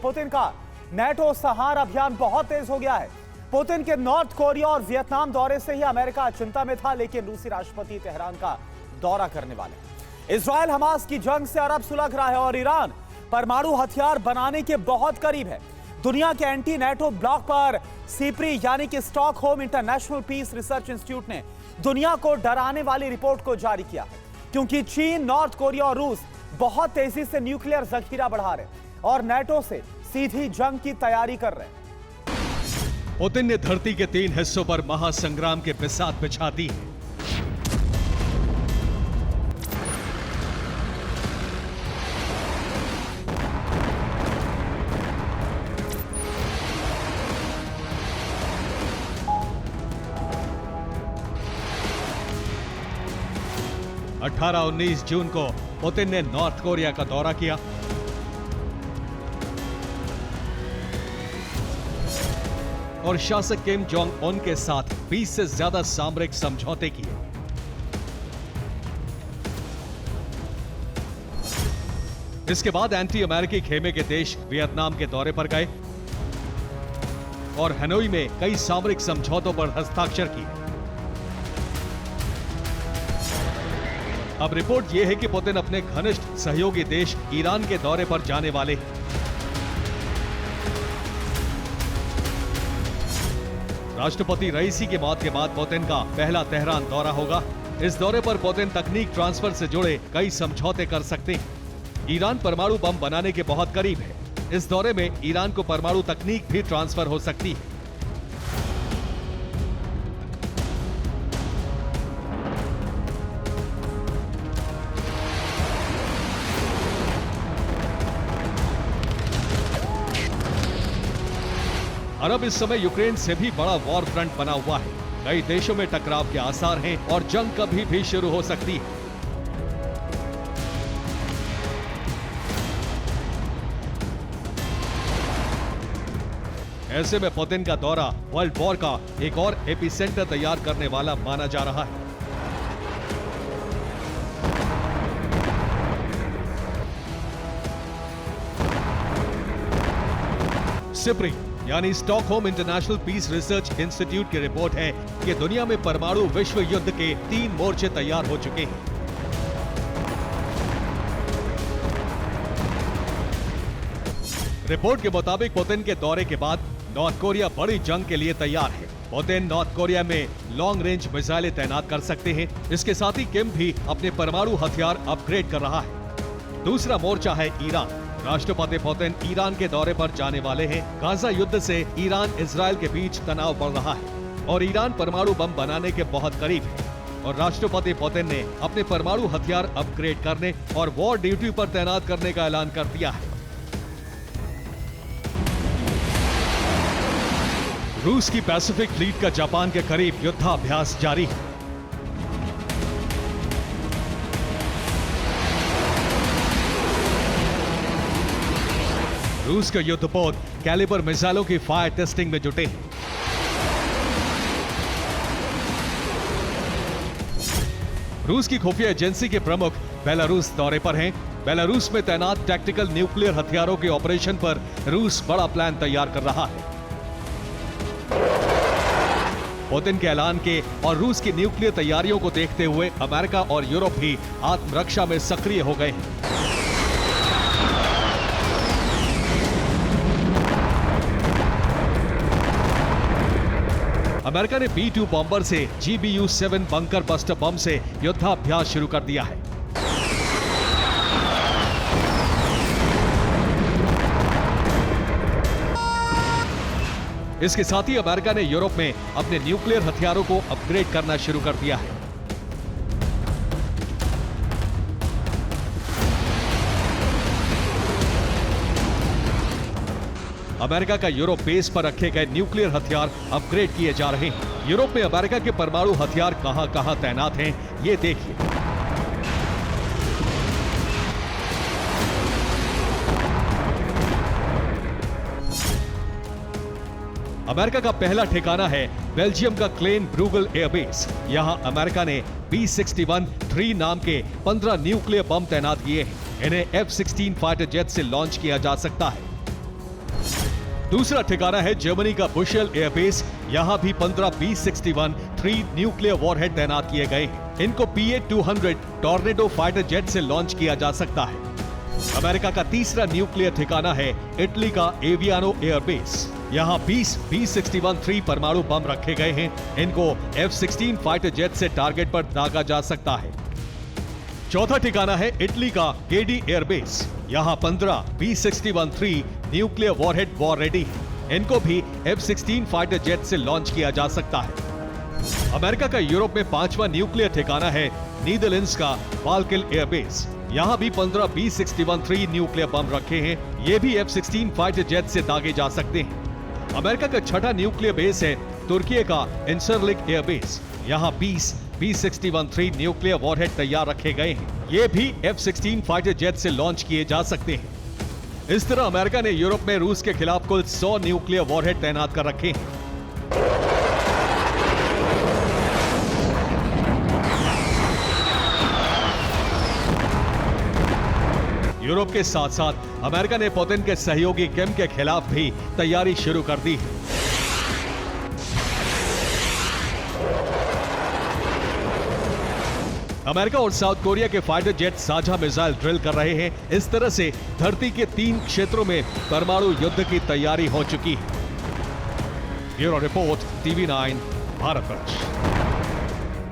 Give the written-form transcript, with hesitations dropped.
Putin का NATO संहार अभियान बहुत तेज हो गया है। पुतिन के नॉर्थ कोरिया और वियतनाम दौरे से ही अमेरिका चिंता में था, लेकिन रूसी राष्ट्रपति तेहरान का दौरा करने वाले। इजरायल हमास की जंग से अरब सुलग रहा है और ईरान परमाणु हथियार बनाने के बहुत करीब है। दुनिया के एंटी नेटो ब्लॉक पर सीप्री यानी कि Stockholm International Peace Research Institute ने दुनिया को डराने वाली रिपोर्ट को जारी किया है, क्योंकि चीन, नॉर्थ कोरिया और रूस बहुत तेजी से न्यूक्लियर जखीरा बढ़ा रहे और नेटो से सीधी जंग की तैयारी कर रहे हैं। पुतिन ने धरती के 3 हिस्सों पर महासंग्राम के बिसात बिछा दी है। अठारह 19 जून को पुतिन ने नॉर्थ कोरिया का दौरा किया। और शासक किम जोंग उन के साथ 20 से ज्यादा सामरिक समझौते किए। इसके बाद एंटी अमेरिकी खेमे के देश वियतनाम के दौरे पर गए और हनोई में कई सामरिक समझौतों पर हस्ताक्षर किए। अब रिपोर्ट यह है कि पुतिन अपने घनिष्ठ सहयोगी देश ईरान के दौरे पर जाने वाले हैं। राष्ट्रपति रईसी की मौत के बाद पुतिन का पहला तेहरान दौरा होगा। इस दौरे पर पुतिन तकनीक ट्रांसफर से जुड़े कई समझौते कर सकते हैं। ईरान परमाणु बम बनाने के बहुत करीब है। इस दौरे में ईरान को परमाणु तकनीक भी ट्रांसफर हो सकती है। अरब इस समय यूक्रेन से भी बड़ा वॉर फ्रंट बना हुआ है। कई देशों में टकराव के आसार हैं और जंग कभी भी शुरू हो सकती है। ऐसे में पुतिन का दौरा वर्ल्ड वॉर का एक और एपिसेंटर तैयार करने वाला माना जा रहा है। सिप्री यानी Stockholm International Peace Research Institute की रिपोर्ट है कि दुनिया में परमाणु विश्व युद्ध के 3 मोर्चे तैयार हो चुके हैं। रिपोर्ट के मुताबिक पुतिन के दौरे के बाद नॉर्थ कोरिया बड़ी जंग के लिए तैयार है। पुतिन नॉर्थ कोरिया में लॉन्ग रेंज मिसाइलें तैनात कर सकते हैं। इसके साथ ही किम भी अपने परमाणु हथियार अपग्रेड कर रहा है। दूसरा मोर्चा है ईरान। राष्ट्रपति पुतिन ईरान के दौरे पर जाने वाले हैं। गाजा युद्ध से ईरान इजरायल के बीच तनाव बढ़ रहा है और ईरान परमाणु बम बनाने के बहुत करीब है। और राष्ट्रपति पुतिन ने अपने परमाणु हथियार अपग्रेड करने और वॉर ड्यूटी पर तैनात करने का ऐलान कर दिया है। रूस की पैसिफिक फ्लीट का जापान के करीब युद्धाभ्यास जारी है। रूस के युद्धपोत कैलिबर मिसाइलों की फायर टेस्टिंग में जुटे हैं। रूस की खुफिया एजेंसी के प्रमुख बेलारूस दौरे पर हैं। बेलारूस में तैनात टैक्टिकल न्यूक्लियर हथियारों के ऑपरेशन पर रूस बड़ा प्लान तैयार कर रहा है। पुतिन के ऐलान के और रूस की न्यूक्लियर तैयारियों को देखते हुए अमेरिका और यूरोप भी आत्मरक्षा में सक्रिय हो गए हैं। अमेरिका ने B-2 बॉम्बर से GBU-7 बंकर बस्टर बम से युद्धाभ्यास शुरू कर दिया है। इसके साथ ही अमेरिका ने यूरोप में अपने न्यूक्लियर हथियारों को अपग्रेड करना शुरू कर दिया है। अमेरिका का यूरोप बेस पर रखे गए न्यूक्लियर हथियार अपग्रेड किए जा रहे हैं। यूरोप में अमेरिका के परमाणु हथियार कहां-कहां तैनात हैं, ये देखिए। अमेरिका का पहला ठिकाना है बेल्जियम का क्लेन ब्रूगल एयरबेस। यहां अमेरिका ने B-61-3 नाम के 15 न्यूक्लियर बम तैनात किए हैं। इन्हें F-16 फाइटर जेट से लॉन्च किया जा सकता है। दूसरा ठिकाना है जर्मनी का बुशेल एयरबेस। यहाँ भी 15 B-61 3 न्यूक्लियर वॉरहेड तैनात किए गए हैं। इनको PA-200 टॉर्नेडो फाइटर जेट से लॉन्च किया जा सकता है। अमेरिका का तीसरा न्यूक्लियर ठिकाना है इटली का एवियानो एयरबेस। यहाँ 20 B-61 3 परमाणु बम रखे गए हैं। इनको F-16 फाइटर जेट से टारगेट पर दागा जा सकता है। चौथा ठिकाना है इटली का गेडी एयरबेस। यहाँ 15 B-61 3 nuclear warhead war ready है। इनको भी F-16 फाइटर जेट से लॉन्च किया जा सकता है। अमेरिका का यूरोप में पांचवा न्यूक्लियर ठिकाना है नीदरलैंड्स का बाल्किल एयरबेस। यहाँ भी 15 B-61 3 न्यूक्लियर बम रखे हैं। ये भी F-16 फाइटर जेट से दागे जा सकते हैं। अमेरिका का छठा न्यूक्लियर बेस है तुर्की का इंसरलिक एयरबेस। यहाँ 20 B-61 3 न्यूक्लियर वॉरहेड तैयार रखे गए हैं। ये भी F-16 फाइटर जेट से लॉन्च किए जा सकते हैं। इस तरह अमेरिका ने यूरोप में रूस के खिलाफ कुल 100 न्यूक्लियर वॉरहेड तैनात कर रखे हैं। यूरोप के साथ साथ अमेरिका ने पुतिन के सहयोगी किम के खिलाफ भी तैयारी शुरू कर दी है। अमेरिका और साउथ कोरिया के फाइटर जेट साझा मिसाइल ड्रिल कर रहे हैं। इस तरह से धरती के 3 क्षेत्रों में परमाणु युद्ध की तैयारी हो चुकी है। Bureau report, TV9, Bharatvarsh.